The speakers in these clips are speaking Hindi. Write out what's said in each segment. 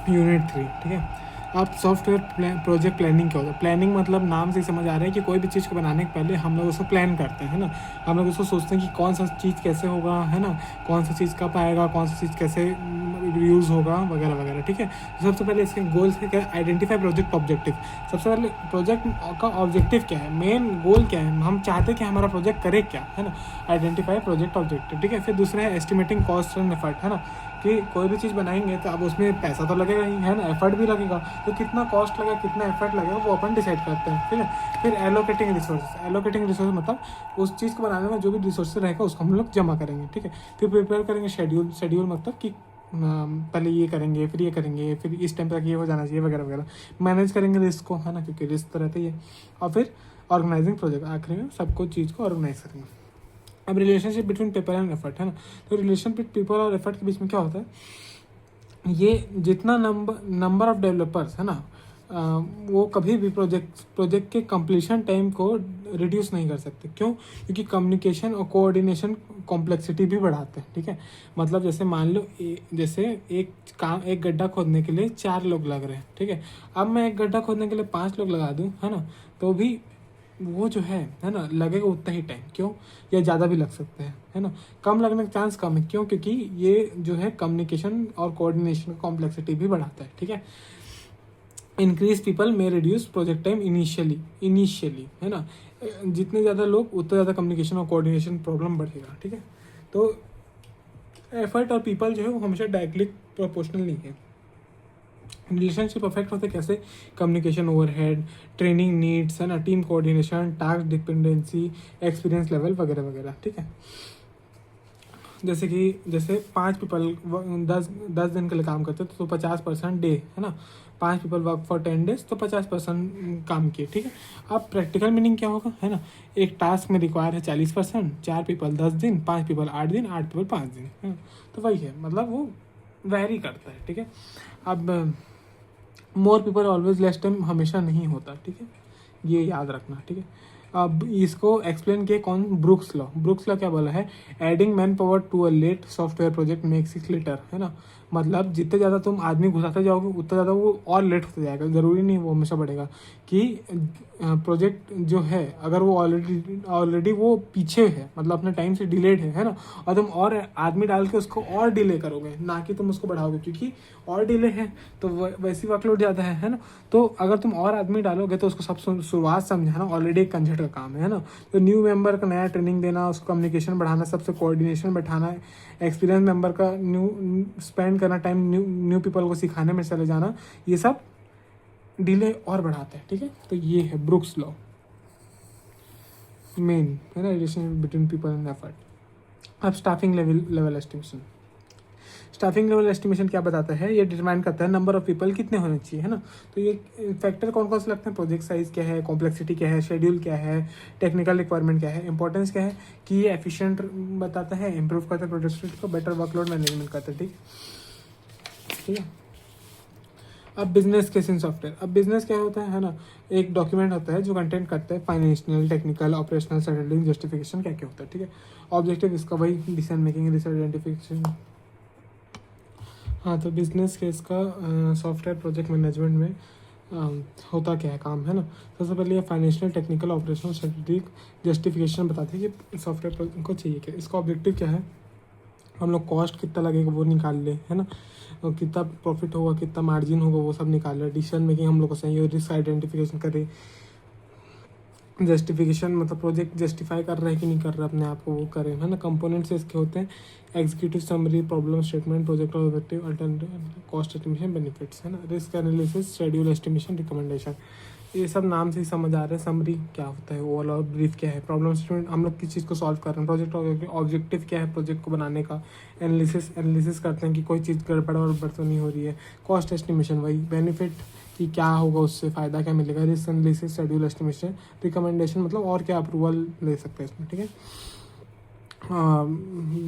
यूनिट 3, ठीक है। अब सॉफ्टवेयर प्रोजेक्ट प्लानिंग क्या होता है? प्लानिंग मतलब नाम से ही समझ आ रहा है कि कोई भी चीज़ को बनाने के पहले हम लोग उसको प्लान करते हैं, है ना। हम लोग उसको सोचते हैं कि कौन सा चीज़ कैसे होगा, है ना, कौन सा चीज़ कब आएगा, कौन सा चीज़ कैसे यूज़ होगा, वगैरह वगैरह, ठीक है। सबसे पहले इसके गोल्स क्या है? Identify project objective. सबसे पहले प्रोजेक्ट का ऑब्जेक्टिव क्या है, मेन गोल क्या है, हम चाहते हैं कि हमारा प्रोजेक्ट करे क्या, है ना। आइडेंटिफाई प्रोजेक्ट ऑब्जेक्टिव, ठीक है। फिर दूसरा है एस्टिमेटिंग कॉस्ट एंड एफर्ट, है ना, कि कोई भी चीज़ बनाएंगे तो अब उसमें पैसा तो लगेगा ही, है ना, एफर्ट भी लगेगा, तो कितना कॉस्ट लगेगा, कितना एफर्ट लगेगा, वो अपन डिसाइड करते हैं, ठीक है। फिर एलोकेटिंग रिसोर्स, एलोकेटिंग रिसोर्स मतलब उस चीज़ को बनाने में जो भी रिसोर्स रहेगा उसको हम लोग जमा करेंगे, ठीक है। फिर प्रिपेयर करेंगे शेड्यूल, शेड्यूल मतलब कि पहले ये करेंगे, फिर ये करेंगे, फिर इस टाइम तक ये हो जाना चाहिए, वगैरह वगैरह। मैनेज करेंगे रिस्क को, है ना, क्योंकि रिस्क तो रहता ही है। और फिर ऑर्गेनाइजिंग प्रोजेक्ट, आखिरी में सबको चीज़ को ऑर्गेनाइज करेंगे। अब relationship between people and effort, है ना। तो रिलेशन पीपल और एफर्ट के बीच में क्या होता है, ये जितना नंबर ऑफ डेवलपर्स, है ना, वो कभी भी प्रोजेक्ट के कंप्लीशन टाइम को रिड्यूस नहीं कर सकते। क्यों? क्योंकि कम्युनिकेशन और कोऑर्डिनेशन कॉम्प्लेक्सिटी भी बढ़ाते हैं, ठीक है। मतलब जैसे मान लो जैसे एक गड्ढा खोदने के लिए 4 लोग लग रहे हैं, ठीक है। अब मैं एक गड्ढा खोदने के लिए 5 लोग लगा दूँ, है ना, तो भी वो जो है ना, लगेगा उतना ही टाइम। क्यों? या ज़्यादा भी लग सकते हैं, है ना। कम लगने का चांस कम है। क्यों? क्योंकि ये जो है कम्युनिकेशन और कोऑर्डिनेशन कॉम्प्लेक्सिटी भी बढ़ाता है, ठीक है। इंक्रीज पीपल में रिड्यूस प्रोजेक्ट टाइम इनिशियली, है ना। जितने ज़्यादा लोग उतना ज़्यादा कम्युनिकेशन और कोऑर्डिनेशन प्रॉब्लम बढ़ेगा, ठीक है। तो एफर्ट और पीपल जो है वो हमेशा डायरेक्टली प्रोपोर्शनल नहीं है। रिलेशनशिप अफेक्ट होते कैसे? कम्युनिकेशन ओवरहेड, ट्रेनिंग नीड्स, है ना, team coordination, task dependency, experience level, वगैरह वगैरह, ठीक है। जैसे 5 पीपल 10 दिन के लिए काम करते तो 50% डे, है ना। 5 पीपल वर्क फॉर 10 डेज तो 50% काम किए, ठीक है। अब प्रैक्टिकल मीनिंग क्या होगा, है ना। एक टास्क में रिक्वायर है 40%, 4 पीपल 10 दिन, 5 पीपल 8 दिन, 8 पीपल 5 दिन, है ना। तो वही है, मतलब वो वैरी करता है, ठीक है। अब more people always less time हमेशा नहीं होता, ठीक है, ये याद रखना, ठीक है। अब इसको एक्सप्लेन किया कौन? ब्रुक्स लॉ क्या बोला है? Adding manpower to a late software project makes it later, है ना। मतलब जितने ज़्यादा तुम आदमी घुसाते जाओगे उतना ज़्यादा वो और लेट होता जाएगा। ज़रूरी नहीं वो हमेशा बढ़ेगा कि प्रोजेक्ट जो है अगर वो ऑलरेडी वो पीछे है, मतलब अपने टाइम से डिलेड है ना, और तुम और आदमी डाल के उसको और डिले करोगे, ना कि तुम उसको बढ़ाओगे, क्योंकि और डिले है तो वैसी वर्कलोड ज़्यादा है ना। तो अगर तुम और आदमी डालोगे तो उसको सब शुरुआत समझाना ऑलरेडी एक कंजट का काम है ना। तो न्यू मेंबर का नया ट्रेनिंग देना, उसको कम्युनिकेशन बढ़ाना, सबसे कोऑर्डिनेशन बैठाना, एक्सपीरियंस मेंबर का न्यू स्पेंड करना टाइम न्यू पीपल को सिखाने में चले जाना, ये सब डिले और बढ़ाता है, ठीक है। तो ये है ब्रुक्स लॉ मेन, है ना, relationship between people and effort. अब staffing level estimation. Staffing level estimation क्या बताता है? ये डिटरमाइन करता है नंबर ऑफ पीपल कितने होने चाहिए, है ना। तो ये फैक्टर कौन कौन से लगते हैं? प्रोजेक्ट साइज क्या है, कॉम्प्लेक्सिटी क्या है, शेड्यूल क्या है, टेक्निकल रिक्वायरमेंट क्या है, इंपॉर्टेंस क्या है, कि ये एफिशिएंट बताता है, इंप्रूव करता है प्रोडक्टिविटी को, बेटर वर्कलोड मैनेजमेंट करता है, ठीक है। अब बिजनेस केस इन सॉफ्टवेयर। अब बिजनेस क्या होता है ना, एक डॉक्यूमेंट होता है जो कंटेंट करता है financial, technical, operational, settling, justification, क्या क्या होता है, ठीक है। ऑब्जेक्टिव इसका वही डिसीजन मेकिंग, रिसर्च, आइडेंटिफिकेशन। हाँ, तो बिजनेस केस का सॉफ्टवेयर प्रोजेक्ट मैनेजमेंट में होता क्या है काम, है ना। सबसे पहले ये financial, technical, operational, strategic, justification बताते हैं कि सॉफ्टवेयर को चाहिए क्या, इसका ऑब्जेक्टिव क्या है। हम लोग कॉस्ट कितना लगेगा वो निकाल ले, है ना, और कितना प्रॉफिट होगा, कितना मार्जिन होगा, वो सब निकाल ले। डिसीजन मेकिंग हम लोग को सही हो, रिस्क आइडेंटिफिकेशन करें, जस्टिफिकेशन मतलब प्रोजेक्ट जस्टिफाई कर रहा है कि नहीं कर रहा अपने आप को, वो करें, है ना। कंपोनेंट्स इसके होते हैं executive summary, problem statement, project objective, alternative, cost estimation, benefits, है ना। Risk analysis, schedule estimation, recommendation, ये सब नाम से ही समझ आ रहा है। समरी क्या होता है, ओवरऑल ब्रीफ क्या है, प्रॉब्लम स्टेटमेंट हम लोग किस चीज़ को सॉल्व कर रहे हैं, प्रोजेक्ट ऑब्जेक्टिव क्या है प्रोजेक्ट को बनाने का, एनालिसिस करते हैं कि कोई चीज़ गड़बड़ और तो नहीं हो रही है, कॉस्ट एस्टिमेशन वही, बेनिफिट कि क्या होगा उससे, फ़ायदा क्या मिलेगा, risk analysis, schedule estimation, recommendation मतलब और क्या अप्रूवल ले सकते हैं इसमें, ठीक है।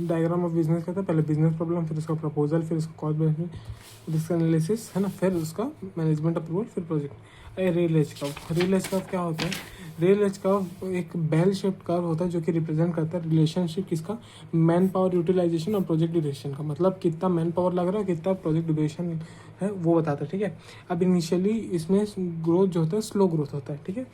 डायग्राम ऑफ बिजनेस कहते हैं, पहले बिजनेस प्रॉब्लम, फिर उसका प्रपोजल, फिर उसका कॉस्ट बेनिफिट, रिस्क एनालिसिस, है ना, फिर उसका मैनेजमेंट अप्रूवल, फिर प्रोजेक्ट। रियल एज कर्व क्या होता है? रियल एज कर्व एक बेल शेप्ड कर्व होता है जो कि रिप्रेजेंट करता है रिलेशनशिप किसका, मैन पावर यूटिलाइजेशन और प्रोजेक्ट ड्यूरेशन का, मतलब कितना मैन पावर लग रहा है कितना प्रोजेक्ट ड्यूरेशन है वो बताता है, ठीक है। अब इनिशियली इसमें ग्रोथ जो होता है स्लो ग्रोथ होता है, ठीक है।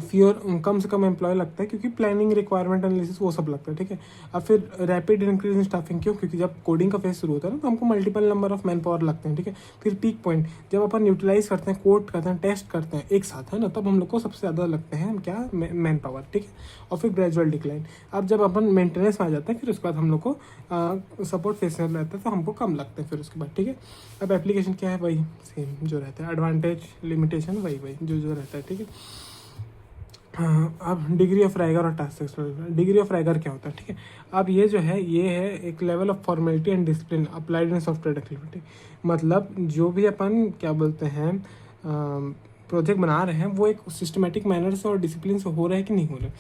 फ्यूअर कम से कम एम्प्लॉय लगता है क्योंकि प्लानिंग रिक्वायरमेंट एनालिसिस वो सब लगता है, ठीक है। अब फिर रैपिड इंक्रीज इन स्टाफिंग क्यों, क्योंकि जब कोडिंग का फेज शुरू होता है ना तो हमको multiple number of man power लगते हैं, ठीक है। फिर पीक पॉइंट जब अपन यूटिलाइज करते हैं, कोड करते हैं, टेस्ट करते हैं एक साथ, है ना, तब हम लोग को सबसे ज़्यादा लगते हैं क्या, मैन पावर, ठीक है। और फिर ग्रेजुअल डिक्लाइन, अब जब अपन मेंटेनेंस में आ जाते हैं फिर उसके बाद हम लोग को सपोर्ट फेस में रहता है तो हमको कम लगते हैं फिर उसके बाद, ठीक है। अब एप्लीकेशन क्या है, वही सेम जो रहता है, एडवांटेज लिमिटेशन वही वही जो रहता है, ठीक है। हाँ, अब डिग्री ऑफ राइगर और task exploration, degree of rigor क्या होता है, ठीक है। अब ये जो है ये है एक level of formality and discipline applied in software activity, मतलब जो भी अपन क्या बोलते हैं प्रोजेक्ट बना रहे हैं वो एक सिस्टमेटिक मैनर से और डिसिप्लिन से हो रहा है कि नहीं हो रहा है।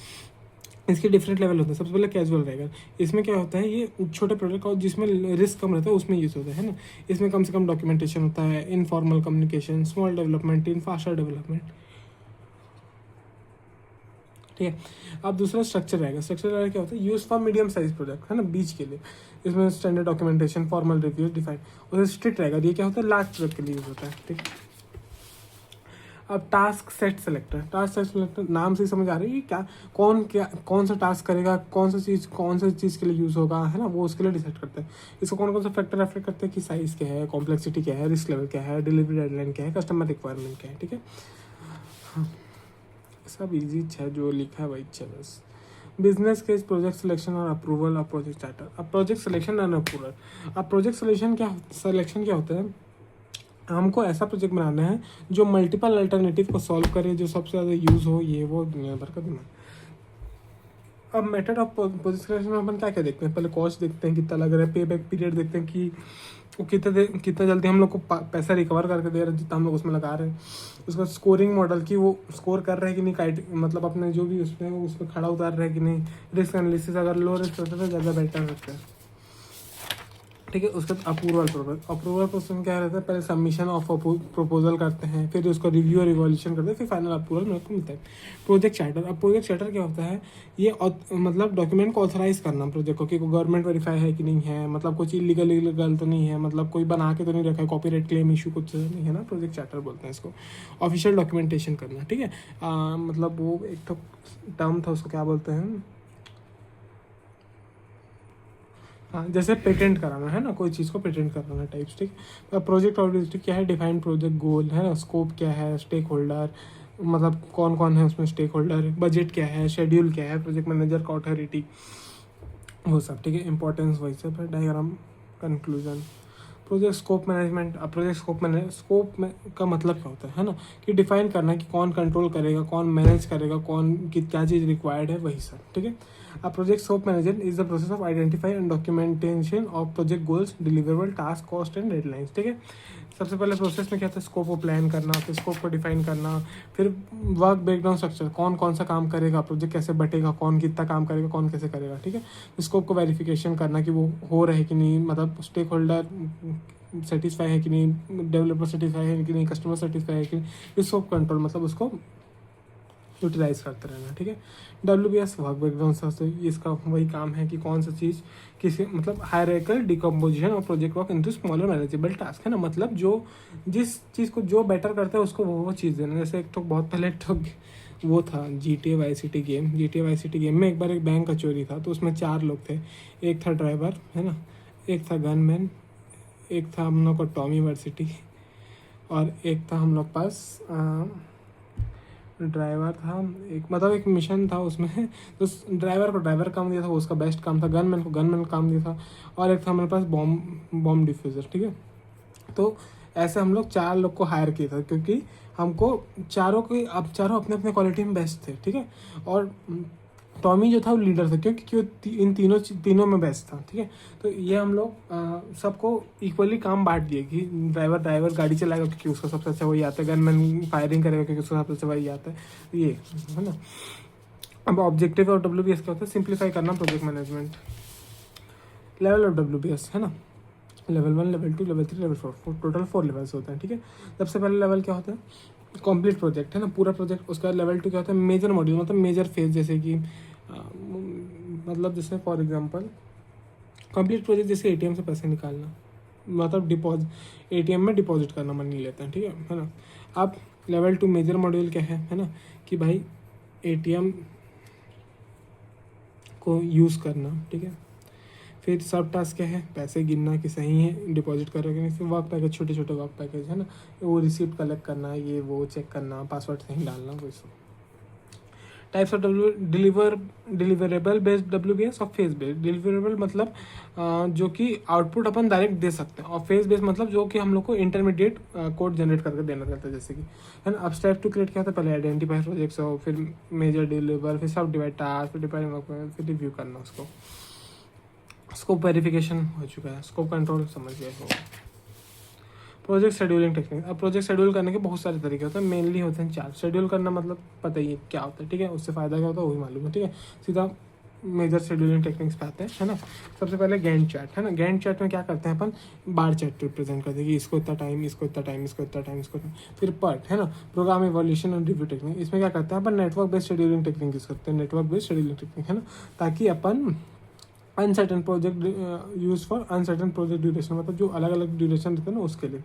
इसके डिफरेंट लेवल होते हैं। सबसे पहले कैजुअल राइगर, इसमें क्या होता है ये छोटे प्रोजेक्ट का जिसमें रिस्क कम रहता है उसमें यूज़ होता है ना। इसमें कम से कम डॉक्यूमेंटेशन होता है, informal communication, small development in faster development, ठीक है। अब दूसरा स्ट्रक्चर रहेगा, स्ट्रक्चर रहेगा क्या होता है, use for medium size project, है ना, बीच के लिए। इसमें standard documentation, formal reviews define, और स्ट्रिक्ट रहेगा, ये क्या होता है लार्ज प्रोजेक्ट के लिए यूज होता है, ठीक है। अब task set selector, task set selector नाम से ही समझ आ रही है क्या कौन सा टास्क करेगा, कौन सा चीज़ के लिए यूज़ होगा, है ना, वो उसके लिए डिसाइड करते हैं। इसको कौन कौन सा फैक्टर रेफर करते हैं कि साइज़ क्या है, कॉम्प्लेक्सिटी क्या है, रिस्क लेवल क्या है, डिलीवरी डेडलाइन क्या है, कस्टमर रिक्वायरमेंट क्या है, ठीक है। हाँ, सब इजी है, जो लिखा है वही है बस। बिजनेस केस, प्रोजेक्ट सिलेक्शन और अप्रूवल ऑफ प्रोजेक्ट चार्टर। अब प्रोजेक्ट सिलेक्शन एंड अप्रूवल, अब प्रोजेक्ट सिलेक्शन क्या होता है, हमको ऐसा प्रोजेक्ट बनाना है जो मल्टीपल अल्टरनेटिव को सॉल्व करे, जो सबसे ज़्यादा यूज़ हो, ये वो दुनिया भर का दिमाग। अब मेथड ऑफ प्रोजेक्ट सिलेक्शन में अपन क्या क्या देखते हैं, पहले कॉस्ट देखते हैं कितना लग रहा है, पे बैक पीरियड देखते हैं कि वो कितना जल्दी हम लोग को पैसा रिकवर करके दे रहे हैं जितना हम लोग उसमें लगा रहे हैं। उसका स्कोरिंग मॉडल की वो स्कोर कर रहे हैं कि नहीं, मतलब अपने जो भी उसमें खड़ा उतार रहे हैं कि नहीं। रिस्क एनालिसिस अगर लो रिस्क होता है तो ज़्यादा बेटर रहता है, ठीक है। उसके बाद अप्रूवल प्रोसेस में क्या रहता है, पहले सबमिशन ऑफ प्रपोजल करते हैं, फिर उसका रिव्यू और इवोल्यूशन करते हैं, फिर फाइनल अप्रूवल मेरे को मिलता है। प्रोजेक्ट चार्टर, अब प्रोजेक्ट चार्टर क्या होता है, ये मतलब डॉक्यूमेंट को ऑथराइज करना प्रोजेक्ट को कि गवर्नमेंट वेरीफाई है कि नहीं है, मतलब कुछ इलीगल तो नहीं है, मतलब कोई बना के तो नहीं रखा है, कॉपीराइट क्लेम इशू कुछ नहीं है ना, प्रोजेक्ट चार्टर बोलते हैं इसको। ऑफिशियल डॉक्यूमेंटेशन करना, ठीक है। मतलब वो एक तो टर्म था, उसको क्या बोलते हैं, हाँ, जैसे पेटेंट कराना है ना, कोई चीज़ को पेटेंट कराना टाइप्स, ठीक है। प्रोजेक्ट ऑब्जेक्टिव क्या है, डिफाइंड प्रोजेक्ट गोल, है ना, स्कोप क्या है, स्टेक होल्डर, मतलब कौन कौन है उसमें स्टेक होल्डर, बजट क्या है, शेड्यूल क्या है, प्रोजेक्ट मैनेजर का अथॉरिटी, वो सब, ठीक है। इंपॉर्टेंस वही सब है, diagram, conclusion. Project scope management, अब प्रोजेक्ट स्कोप में का मतलब क्या होता है ना, कि डिफाइन करना कि कौन कंट्रोल करेगा, कौन मैनेज करेगा, कौन की क्या चीज़ रिक्वायर्ड है, वही सब, ठीक है। अब project scope management is the process of identify and documentation of project goals, deliverable, task, cost and deadlines, ठीक है। सबसे पहले प्रोसेस में क्या था, स्कोप को प्लान करना, फिर स्कोप को डिफाइन करना, फिर वर्क ब्रेकडाउन स्ट्रक्चर, कौन कौन सा काम करेगा, प्रोजेक्ट कैसे बटेगा, कौन कितना काम करेगा, कौन कैसे करेगा, ठीक है। स्कोप को वेरिफिकेशन करना कि वो हो रहा है कि नहीं, मतलब स्टेक होल्डर सेटिस्फाई है कि नहीं, डेवलपर सेटिस्फाई है कि नहीं, कस्टमर सेटिस्फाई है कि नहीं, स्कोप कंट्रोल मतलब उसको यूटिलाइज करते रहना, ठीक है। WBS वर्क बैकग्राउंड से इसका वही काम है कि कौन सा चीज़ किसी मतलब हायरार्किकल डिकम्पोजिशन और project work into smaller manageable task, है ना, मतलब जो जिस चीज़ को जो बेटर करता है उसको वो चीज़ देना। जैसे एक तो बहुत पहले तो वो था GTA Vice City गेम में एक बार एक बैंक का चोरी था, तो उसमें 4 लोग थे। एक था ड्राइवर, है ना, एक था गनमैन, एक था हम लोग का टॉमी वर्सिटी, और एक था हम लोग पास ड्राइवर था। एक मतलब एक मिशन था उसमें, तो ड्राइवर को ड्राइवर काम दिया था, वो उसका बेस्ट काम था। गनमैन को गनमैन काम दिया था, और एक था हमारे पास बॉम्ब डिफ्यूज़र, ठीक है। तो ऐसे हम लोग 4 लोग को हायर किया था, क्योंकि हमको चारों अपने अपने क्वालिटी में बेस्ट थे, ठीक है। और टॉमी जो था वो लीडर था, क्योंकि इन तीनों में बेस्ट था, ठीक है। तो ये हम लोग सबको इक्वली काम बांट दिए कि ड्राइवर गाड़ी चलाएगा क्योंकि उसका सबसे अच्छा वही आता है, गनमैन फायरिंग करेगा क्योंकि उसका सबसे अच्छा वही आता है, ये है ना। अब ऑब्जेक्टिव और WBS क्या होता है, सिंप्लीफाई करना project management. Level of WBS, है ना, level 1, level 2, level 3, level 4, total 4 levels होते हैं, ठीक है। सबसे पहले लेवल क्या होता है, कंप्लीट प्रोजेक्ट है ना, पूरा प्रोजेक्ट। उसका लेवल 2 क्या होता है, मेजर मॉड्यूल, मतलब मेजर फेज, जैसे कि मतलब जैसे फॉर एग्जांपल कंप्लीट प्रोजेक्ट जैसे एटीएम से पैसे निकालना, मतलब डिपॉजिट, एटीएम में डिपॉजिट करना मनी लेते हैं, ठीक है ना। अब लेवल 2 मेजर मॉड्यूल क्या है ना, कि भाई एटीएम को यूज़ करना, ठीक है। फिर सब टास्क क्या है, पैसे गिनना कि सही है डिपॉजिट कर रहे हैं। फिर वर्क पैकेज, छोटे छोटे वर्क पैकेज है ना, वो रिसिप्ट कलेक्ट करना, ये वो चेक करना, पासवर्ड सही डालना, वो सब। Types of deliverable based WBS और फेस बेस्ड। डिलीवरेबल मतलब जो कि आउटपुट अपन डायरेक्ट दे सकते हैं, और फेस बेस्ड मतलब जो कि हम लोग को इंटरमीडिएट कोड जनरेट करके देना रहता है, जैसे कि है ना। अब स्टेप टू क्रिएट क्या होता है, पहले आइडेंटिफाई प्रोजेक्ट्स हो, फिर मेजर डिलीवर, फिर सब डिवाइड टास्क, फिर डिपेंड, फिर रिव्यू करना उसको। स्कोप वेरिफिकेशन हो चुका है, स्कोप कंट्रोल समझ गए हो। Project scheduling technique. अब प्रोजेक्ट शेड्यूल करने के बहुत सारे तरीके होते हैं, मेनली होते हैं 4। शेड्यूल करना मतलब पता ही है क्या होता है, ठीक है, उससे फ़ायदा क्या होता है वही मालूम है, ठीक है। सीधा मेजर शेड्यूलिंग टेक्निक्स पे आते हैं, है ना। सबसे पहले गैंट चार्ट है ना, गैंट चार्ट में क्या करते हैं अपन, बार चार्ट रिप्रेजेंट करते हैं कि इसको इतना टाइम, इसको इतना टाइम, इसको इतना टाइम, इसको इतना। फिर पर्ट है ना, प्रोग्राम इवोल्यूशन और रिव्यू टेक्निक। इसमें क्या करते हैं अपन, network based scheduling technique use करते हैं, नेटवर्क बेस्ड शेड्यूलिंग टेक्निक, है ना, ताकि अपन uncertain project use for uncertain project duration, मतलब जो अलग अलग ड्यूरेशन रहते हैं ना उसके लिए।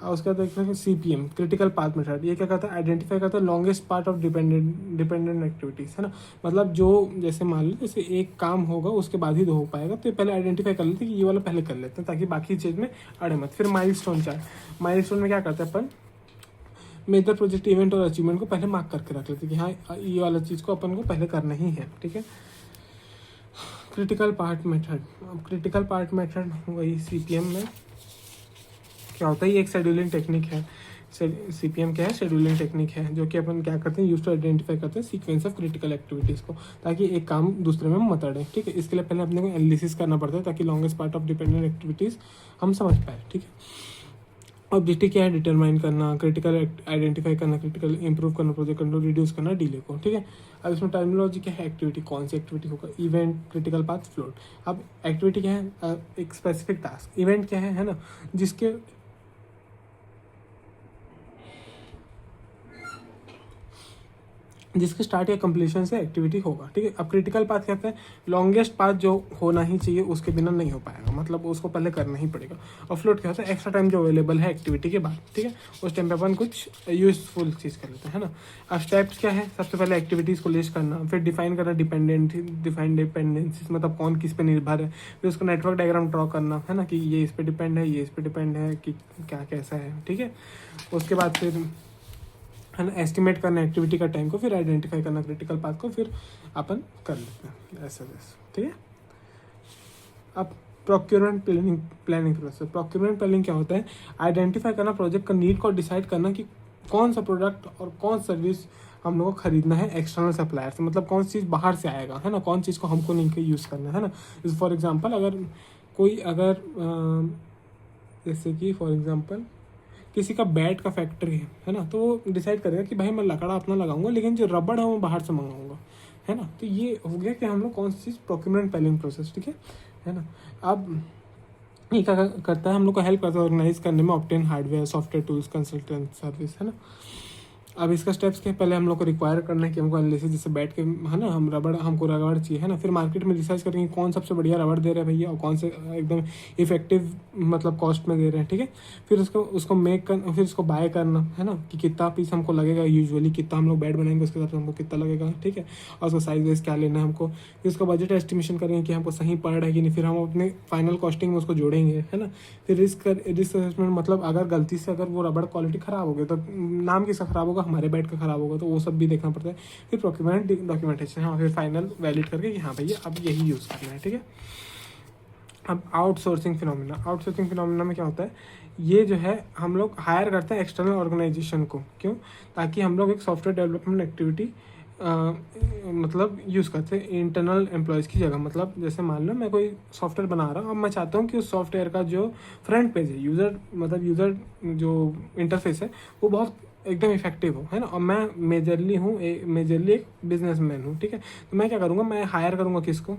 उसके बाद देखते हैं CPM, क्रिटिकल पाथ मेथड। ये क्या करता है, आइडेंटिफाई करता है longest part of dependent activities, है ना। मतलब जो जैसे मान लो जैसे एक काम होगा उसके बाद ही 2 हो पाएगा, तो पहले आइडेंटिफाई कर लेते हैं कि ये वाला पहले कर लेते हैं, ताकि बाकी चीज़ में अड़े मत। फिर माइलस्टोन चार्ट। माइलस्टोन में क्या करते हैं अपन, मेजर प्रोजेक्ट इवेंट और अचीवमेंट को पहले मार्क करके रख लेते हैं कि हाँ ये वाला चीज़ को अपन को पहले करना ही है, ठीक है। Critical part method. अब क्रिटिकल पार्ट मेथड वही CPM में क्या होता है, ये एक शेड्यूलिंग टेक्निक है। CPM क्या है, शेड्यूलिंग टेक्निक है, जो कि अपन क्या करते हैं, यूज टू आइडेंटिफाई करते हैं सीक्वेंस ऑफ क्रिटिकल एक्टिविटीज़ को, ताकि एक काम दूसरे में मत अड़े, ठीक है। इसके लिए पहले अपने को एनालिसिस करना पड़ता है, ताकि longest part of dependent activities हम समझ पाए, ठीक है। ऑब्जेक्टिव क्या है, डिटरमाइन करना, क्रिटिकल आइडेंटिफाई करना, क्रिटिकल इंप्रूव करना, प्रोजेक्ट कंट्रोल, रिड्यूस करना डिले को, ठीक है। अब इसमें टर्मिनोलॉजी क्या है, एक्टिविटी, कौन सी एक्टिविटी होगा, इवेंट, क्रिटिकल पाथ, फ्लोट। अब एक्टिविटी क्या है, एक स्पेसिफिक टास्क। इवेंट क्या है ना, जिसके स्टार्ट या कंप्लीशन से एक्टिविटी होगा, ठीक है। अब क्रिटिकल पाथ कहते हैं लॉन्गेस्ट पाथ जो होना ही चाहिए, उसके बिना नहीं हो पाएगा, मतलब उसको पहले करना ही पड़ेगा। और फ्लोट क्या होता है, एक्स्ट्रा टाइम जो अवेलेबल है एक्टिविटी के बाद, ठीक है, उस टाइम पे अपन कुछ यूजफुल चीज़ कर लेते हैं, है ना। अब स्टेप्स क्या है, सबसे पहले एक्टिविटीज़ को लिस्ट करना, फिर डिफाइन करना डिपेंडेंसीज, मतलब कौन किस पे निर्भर है। फिर उसको नेटवर्क डायग्राम ड्रॉ करना, है ना, कि ये इस पर डिपेंड है, ये इस पर डिपेंड है, कि क्या कैसा है, ठीक है। उसके बाद फिर है ना एस्टिमेट करना एक्टिविटी का टाइम को, फिर आइडेंटिफाई करना क्रिटिकल पाथ को, फिर अपन कर लेते हैं ऐसा जैसे, ठीक है। अब procurement planning process. Procurement planning क्या होता है, आइडेंटिफाई करना प्रोजेक्ट का नीड को, डिसाइड करना कि कौन सा प्रोडक्ट और कौन सर्विस हम लोग को खरीदना है एक्सटर्नल सप्लायर से, मतलब कौन सी चीज़ बाहर से आएगा, है ना, कौन चीज़ को हमको नहीं यूज़ करना है ना। फॉर एग्जाम्पल अगर जैसे कि फॉर एग्जाम्पल किसी का बैट का फैक्ट्री है ना, तो वो डिसाइड करेगा कि भाई मैं लकड़ा अपना लगाऊंगा, लेकिन जो रबड़ है वो बाहर से मंगाऊंगा, है ना। तो ये हो गया कि हम लोग कौन सी चीज़, प्रोक्योरमेंट प्लानिंग प्रोसेस, ठीक है ना। अब ये क्या करता है, हम लोग को हेल्प करता है ऑर्गेनाइज करने में, obtain hardware, software tools, consultant service, है ना। अब इसका स्टेप्स क्या है, पहले हम लोग को रिक्वायर करना है कि हमको एनालिसिस जैसे बैठ के, है ना, हमको रबड़ चाहिए, है ना। फिर मार्केट में रिसर्च करेंगे कौन सबसे बढ़िया रबड़ दे रहे हैं भैया, और कौन से एकदम इफेक्टिव मतलब कॉस्ट में दे रहे हैं, ठीक है। फिर उसको मेक कर, फिर उसको बाय करना, है ना, कि कितना पीस हमको लगेगा, यूजुअली कितना हम लोग बैट बनाएंगे उसके हिसाब से हमको कितना लगेगा, ठीक है। और उसका साइज वाइज क्या लेना है हमको, फिर उसका बजट एस्टिमेशन करेंगे कि हमको सही पड़ रहा है कि नहीं, फिर हम अपने फाइनल कॉस्टिंग में उसको जोड़ेंगे, है ना। फिर रिस्क असेसमेंट, मतलब अगर गलती से अगर वो रबड़ क्वालिटी ख़राब हो गई तो नाम किसका ख़राब होगा, हमारे बैट का ख़राब होगा, तो वो सब भी देखना पड़ता है। फिर प्रोक्योरमेंट डॉक्यूमेंटेशन, हाँ, फिर फाइनल वैलिड करके कि हाँ भैया अब यही यूज़ करना है, ठीक है। अब आउटसोर्सिंग फिनोमिना में क्या होता है, ये जो है हम लोग हायर करते हैं एक्सटर्नल ऑर्गेनाइजेशन को, क्यों, ताकि हम लोग एक सॉफ्टवेयर डेवलपमेंट एक्टिविटी मतलब यूज़ करते हैं इंटरनल एम्प्लॉयज़ की जगह। मतलब जैसे मान लो मैं कोई सॉफ्टवेयर बना रहा हूँ, अब मैं चाहता हूँ कि उस सॉफ्टवेयर का जो फ्रंट पेज है, यूज़र जो इंटरफेस है वो बहुत एकदम इफेक्टिव हो, है ना। और मैं मेजरली एक बिजनेसमैन हूँ, ठीक है। तो मैं क्या करूँगा, मैं हायर करूँगा किसको,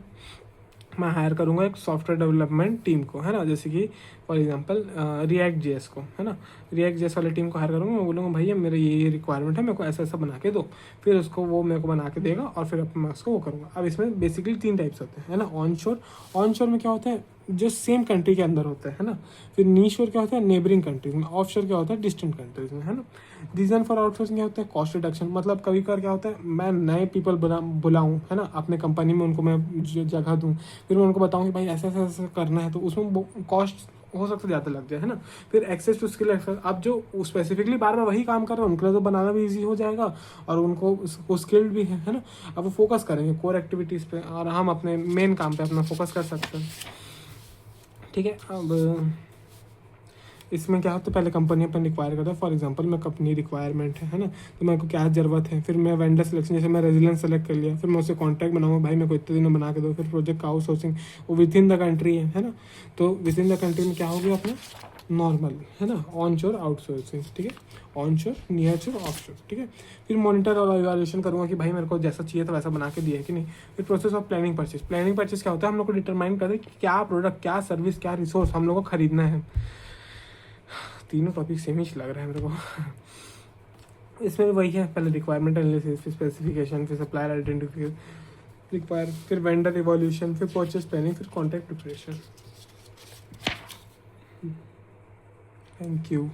मैं हायर करूँगा एक सॉफ्टवेयर डेवलपमेंट टीम को, है ना, जैसे कि फॉर एग्जांपल रिएक्ट जेएस को, है ना, रिएक्ट जेएस वाली टीम को हायर करूँगा। मैं बोलूँगा भैया मेरा ये रिक्वायरमेंट है, मेरे को ऐसा ऐसा बना के दो, फिर उसको वो मेरे को बना के देगा और फिर मैं उसको वो करूँगा। अब इसमें बेसिकली 3 टाइप्स होते हैं, है ना, ऑन शोर में क्या होता है जो सेम कंट्री के अंदर होता है ना। फिर नीशोर क्या होता है नेबरिंग कंट्रीज में। ऑफशोर क्या होता है डिस्टेंट कंट्रीज में, है ना। रीजन फॉर आउटसोर्सिंग क्या होता है कॉस्ट रिडक्शन, मतलब कभी कभार क्या होता है मैं नए पीपल बुलाऊँ, है ना, अपने कंपनी में उनको मैं जगह दूँ, फिर मैं उनको बताऊँ कि भाई ऐसा ऐसा ऐसा करना है, तो उसमें कॉस्ट हो सकता है ज़्यादा लग जाए, है ना। फिर एक्सेस टू स्किल एक्सेस, अब जो स्पेसिफिकली बार बार वही काम कर रहे हैं उनके लिए तो बनाना भी इजी हो जाएगा और उनको स्किल्ड भी है ना। अब वो फोकस करेंगे कोर एक्टिविटीज़ पे और हम अपने मेन काम पे अपना फोकस कर सकते हैं, ठीक है। अब इसमें क्या होता है पहले कंपनी अपन रिक्वायर करता है, फॉर एग्जांपल मैं कंपनी रिक्वायरमेंट है ना, तो मेरे को क्या ज़रूरत है, फिर मैं वेंडर सिलेक्शन, जैसे मैं रेजिडेंस सेलेक्ट कर लिया, फिर मैं उससे कॉन्टैक्ट बनाऊंगा भाई मेरे को इतने दिनों बना के दो, फिर प्रोजेक्ट का आउटसोर्सिंग वो विद इन द कंट्री है ना। तो विद इन द कंट्री में क्या हो गया अपना नॉर्मल, है ना, ऑन शोर आउटसोर्सिंग, ठीक है, ऑन शोर नियर शोर ऑफ शोर, ठीक है। फिर मॉनिटर और इवैल्यूएशन करूँगा कि भाई मेरे को जैसा चाहिए था वैसा बना के दिया है कि नहीं। फिर process of planning purchase, planning purchase क्या होता है हम लोग को डिटरमाइन करते हैं कि क्या प्रोडक्ट क्या सर्विस क्या रिसोर्स हम लोग को खरीदना है। तीनों टॉपिक सेम ही लग रहा है मेरे को। इसमें भी वही है, पहले रिक्वायरमेंट एनालिसिस, फिर स्पेसिफिकेशन, फिर सप्लायर आइडेंटिफिकेशन रिक्वायर, फिर वेंडर इवोल्यूशन, फिर परचेज प्लानिंग, फिर कॉन्ट्रैक्ट प्रिपरेशन। Thank you.